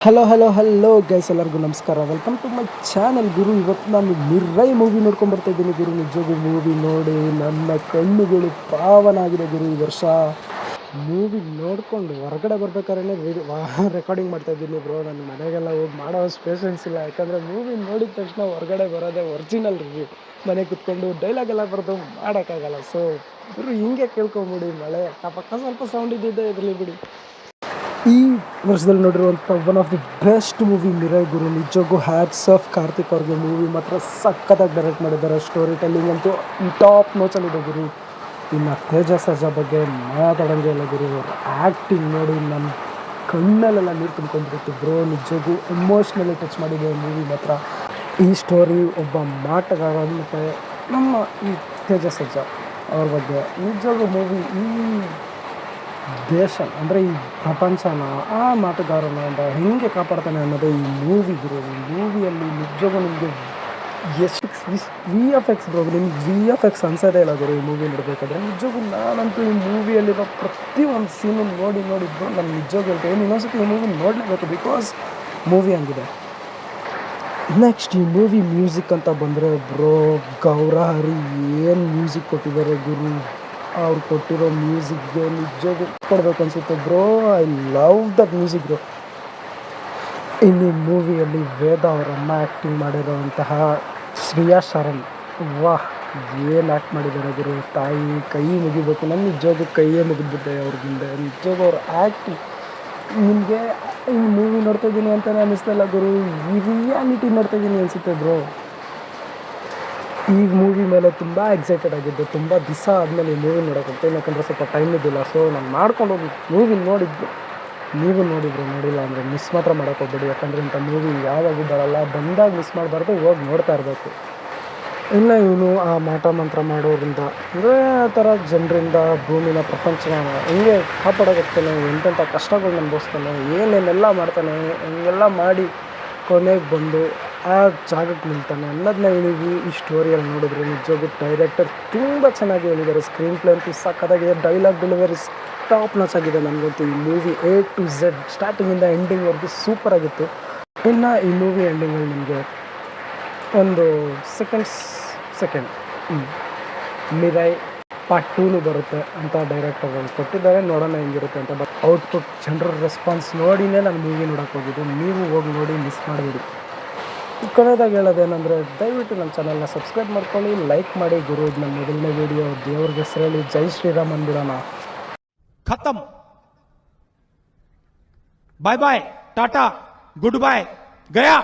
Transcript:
Hello guys, ಎಲ್ಲರಿಗೂ ನಮಸ್ಕಾರ. Welcome to my channel ಗುರು. ಇವತ್ತು ನಾನು ಮಿರ್ರೈ ಮೂವಿ ನೋಡ್ಕೊಂಡು ಬರ್ತಾ ಇದ್ದೀನಿ ಗುರು. ನಿಜವಾಗೂ ಮೂವಿ ನೋಡಿ ನನ್ನ ಕಣ್ಣುಗಳು ಪಾವನ ಆಗಿದೆ ಗುರು. ಈ ವರ್ಷ ಮೂವಿ ನೋಡ್ಕೊಂಡು ಹೊರಗಡೆ ಬರ್ಬೇಕಾದ್ರೆ ರೆಕಾರ್ಡಿಂಗ್ ಮಾಡ್ತಾ ಇದ್ದೀನಿ ಬ್ರೋ. ನನ್ನ ಮನೆಗೆಲ್ಲ ಹೋಗಿ ಮಾಡೋ ಪೇಷನ್ಸ್ ಇಲ್ಲ, ಯಾಕಂದರೆ ಮೂವಿ ನೋಡಿದ ತಕ್ಷಣ ಹೊರಗಡೆ ಬರೋದೇ ಒರಿಜಿನಲ್ ರಿವ್ಯೂ. ಮನೆ ಕುತ್ಕೊಂಡು ಡೈಲಾಗ್ ಎಲ್ಲ ಬರೆದು ಮಾಡೋಕ್ಕಾಗಲ್ಲ. ಸೊ ಗುರು ಹಿಂಗೆ ಕೇಳ್ಕೊಂಬಿಡಿ. ಮಳೆ ಪಕ್ಕ ಸ್ವಲ್ಪ ಸೌಂಡ್ ಇದ್ದಿದ್ದೆ ಇರಲಿ ಬಿಡಿ. ಈ ವರ್ಷದಲ್ಲಿ ನೋಡಿರುವಂಥ one of the best movie Mirai ಗುರು. ನಿಜವಾಗೂ ಹ್ಯಾಟ್ಸ್ ಆಫ್ ಕಾರ್ತಿಕ್ ಅವ್ರಿಗೆ. ಮೂವಿ ಮಾತ್ರ ಸಖತ್ತಾಗಿ ಡೈರೆಕ್ಟ್ ಮಾಡಿದ್ದಾರೆ. ಸ್ಟೋರಿ ಟೆಲ್ಲಿಂಗ್ ಅಂತೂ ಟಾಪ್ ನೋಚಲ್ಲಿದೆ ಗುರು. ಇನ್ನು ತೇಜ ಸರ್ಜಾ ಬಗ್ಗೆ ಮಾತಾಡೋಂಗೆ ಇಲ್ಲ ಗುರು. ಅವ್ರ ಆ್ಯಕ್ಟಿಂಗ್ ನೋಡಿ ನಮ್ಮ ಕಣ್ಣಲ್ಲೆಲ್ಲ ನೀರು ತುಂಬ್ಕೊಂಡ್ಬಿಟ್ಟು ಬ್ರೋ. ನಿಜವಾಗೂ ಎಮೋಷ್ನಲಿ ಟಚ್ ಮಾಡಿದೆ ಮೂವಿ ಮಾತ್ರ. ಈ ಸ್ಟೋರಿ ಒಬ್ಬ ಮಾಟಗಾರ ಮತ್ತು ನಮ್ಮ ಈ ತೇಜ ಸರ್ಜಾ ಅವ್ರ ಬಗ್ಗೆ ನಿಜವಾಗೂ ಮೂವಿ ಈ ದೇಶ ಅಂದರೆ ಈ ಪ್ರಪಂಚನ ಆ ಮಾತುಗಾರನ ಹೆಂಗೆ ಕಾಪಾಡ್ತಾನೆ ಅನ್ನೋದೇ ಈ ಮೂವಿ ಗುರು. ಈ ಮೂವಿಯಲ್ಲಿ ನಿಜವಾಗೂ ನಿಮಗೆ ಎಷ್ಟು VFX ಬ್ರೋ, ನಿಮ್ಗೆ VFX ಅನ್ಸೋದೇ ಇಲ್ಲ ಗುರು ಈ ಮೂವಿ ನೋಡಬೇಕಾದ್ರೆ. ನಿಜವಾಗೂ ನಾನಂತೂ ಈ ಮೂವಿಯಲ್ಲಿರೋ ಪ್ರತಿಯೊಂದು ಸೀನು ನೋಡಿದ್ದು ನಾನು ನಿಜವಾಗೂ ಹೇಳ್ತೀನಿ, ಇನ್ನೊಂದ್ಸತಿ ಈ ಮೂವಿ ನೋಡಲೇಬೇಕು, ಬಿಕಾಸ್ ಮೂವಿ ಹಂಗಿದೆ. ನೆಕ್ಸ್ಟ್ ಈ ಮೂವಿ ಮ್ಯೂಸಿಕ್ ಅಂತ ಬಂದರೆ ಬ್ರೋ, ಗೌರಹರಿ ಏನು ಮ್ಯೂಸಿಕ್ ಕೊಟ್ಟಿದ್ದಾರೆ ಗುರು. ಅವ್ರು ಕೊಟ್ಟಿರೋ ಮ್ಯೂಸಿಕ್ಗೆ ನಿಜವಾಗೂ ಕೊಡಬೇಕು ಅನಿಸುತ್ತೆ bro. I love that music bro. ಇನ್ನು ಮೂವಿಯಲ್ಲಿ ವೇದ ಅವರಮ್ಮ ಆ್ಯಕ್ಟಿಂಗ್ ಮಾಡಿರೋಂತಹ ಶ್ರೇಯಾ ಶರಣ್, ವಾಹ್ ಏನು ಆ್ಯಕ್ಟ್ ಮಾಡಿದ್ದಾರೆ ಗುರು. ತಾಯಿ ಕೈ ಮುಗಿಬೇಕು. ನಾನು ನಿಜವಾಗೂ ಕೈಯೇ ಮುಗಿದ್ಬಿಟ್ಟೆ ಅವ್ರ ಮುಂದೆ. ನಿಜವಾಗೂ ಅವ್ರ ಆ್ಯಕ್ಟಿಂಗ್ ನಿಮಗೆ ಈ ಮೂವಿ ನೋಡ್ತಾ ಇದ್ದೀನಿ ಅಂತಲೇ ಅನ್ನಿಸ್ತಾಯಿಲ್ಲ ಗುರು, ಈ ರಿಯಾಲಿಟಿ ನೋಡ್ತಾ ಇದ್ದೀನಿ ಅನಿಸುತ್ತೆ ಬ್ರೋ. ಈ ಮೂವಿ ಮೇಲೆ ತುಂಬ ಎಕ್ಸೈಟೆಡ್ ಆಗಿದ್ದೆ. ತುಂಬ ದಿವಸ ಆದಮೇಲೆ ಈ ಮೂವಿ ನೋಡೋಕ್ಕೆ, ಯಾಕಂದರೆ ಸ್ವಲ್ಪ ಟೈಮ್ ಇದ್ದಿಲ್ಲ. ಸೊ ನಾನು ಮಾಡ್ಕೊಂಡು ಹೋಗಿ ಮೂವಿ ನೋಡಿದ್ದು. ನೀವು ನೋಡಿದ್ರು, ನೋಡಿಲ್ಲ ಅಂದರೆ ಮಿಸ್ ಮಾತ್ರ ಮಾಡೋಕ್ಕೆ ಹೋಗ್ಬೇಡಿ. ಯಾಕಂದರೆ ಇಂಥ ಮೂವಿ ಯಾವಾಗೂ ಬರೋಲ್ಲ, ಬಂದಾಗ ಮಿಸ್ ಮಾಡಬಾರ್ದು, ಹೋಗಿ ನೋಡ್ತಾ ಇರಬೇಕು. ಇನ್ನು ಇವನು ಆ ಮಾಟ ಮಂತ್ರ ಮಾಡೋದ್ರಿಂದ ಅಂದರೆ ಆ ಥರ ಜನರಿಂದ ಭೂಮಿನ ಪ್ರಪಂಚನ ಹಿಂಗೆ ಕಾಪಾಡೋಗೋಗ್ತಾನೆ, ಎಂತೆಂಥ ಕಷ್ಟಗಳನ್ನ ಅನುಭವಿಸ್ತಾನೆ, ಏನೇನೆಲ್ಲ ಮಾಡ್ತಾನೆ, ಹಿಂಗೆಲ್ಲ ಮಾಡಿ ಕೊನೆಗೆ ಬಂದು ಆ ಜಾಗಕ್ಕೆ ನಿಲ್ತಾನೆ ಅನ್ನೋದನ್ನ ನೀವು ಈ ಸ್ಟೋರಿಯಲ್ಲಿ ನೋಡಿದ್ರೆ ನಿಜವಾಗೂ ಡೈರೆಕ್ಟರ್ ತುಂಬ ಚೆನ್ನಾಗಿ ಹೇಳಿದ್ದಾರೆ. ಸ್ಕ್ರೀನ್ ಪ್ಲೇ ಅಂತೂ ಸಕ್ಕತ್ತಾಗಿದೆ. ಡೈಲಾಗ್ ಡೆಲಿವರೀಸ್ ಟಾಪ್ ನಾಚ್ ಆಗಿದೆ. ನನಗಂತೂ ಈ ಮೂವಿ A to Z ಸ್ಟಾರ್ಟಿಂಗಿಂದ ಎಂಡಿಂಗ್ವರೆಗೂ ಸೂಪರಾಗಿತ್ತು. ಇನ್ನು ಈ ಮೂವಿ ಎಂಡಿಂಗಲ್ಲಿ ನಿಮಗೆ ಒಂದು ಸೆಕೆಂಡ್ ಮಿರೈ ಪಾರ್ಟ್ 2 ಬರುತ್ತೆ ಅಂತ ಡೈರೆಕ್ಟರ್ಗಳು ಕೊಟ್ಟಿದ್ದಾರೆ. ನೋಡೋಣ ಹೆಂಗಿರುತ್ತೆ ಅಂತ. ಬಟ್ ಔಟ್ಪುಟ್, ಜನರ ರೆಸ್ಪಾನ್ಸ್ ನೋಡಿನೇ ನಾನು ಮೂವಿ ನೋಡೋಕ್ಕೆ ಹೋಗಿದ್ದು. ನೀವು ಹೋಗಿ ನೋಡಿ, ಮಿಸ್ ಮಾಡಿಬಿಡಿ. ಕೊನೆಯದಾಗಿ ಹೇಳೋದೇನೆಂದರೆ, ದಯವಿಟ್ಟು ನನ್ನ ಚಾನಲ್ನ ಸಬ್ಸ್ಕ್ರೈಬ್ ಮಾಡ್ಕೊಳ್ಳಿ, ಲೈಕ್ ಮಾಡಿ ಗುರು. ಇದು ನನ್ನ ಮೊದಲನೇ ವೀಡಿಯೋ. ದೇವ್ರಿಗೆ ಹೆಸರಲ್ಲಿ ಜೈ ಶ್ರೀರಾಮ್ ಅಂದ್ಬಿಡೋಣ. ಖತಮ್. ಬಾಯ್ ಬಾಯ್, ಟಾಟಾ, ಗುಡ್ ಬಾಯ್, ಗಯಾ.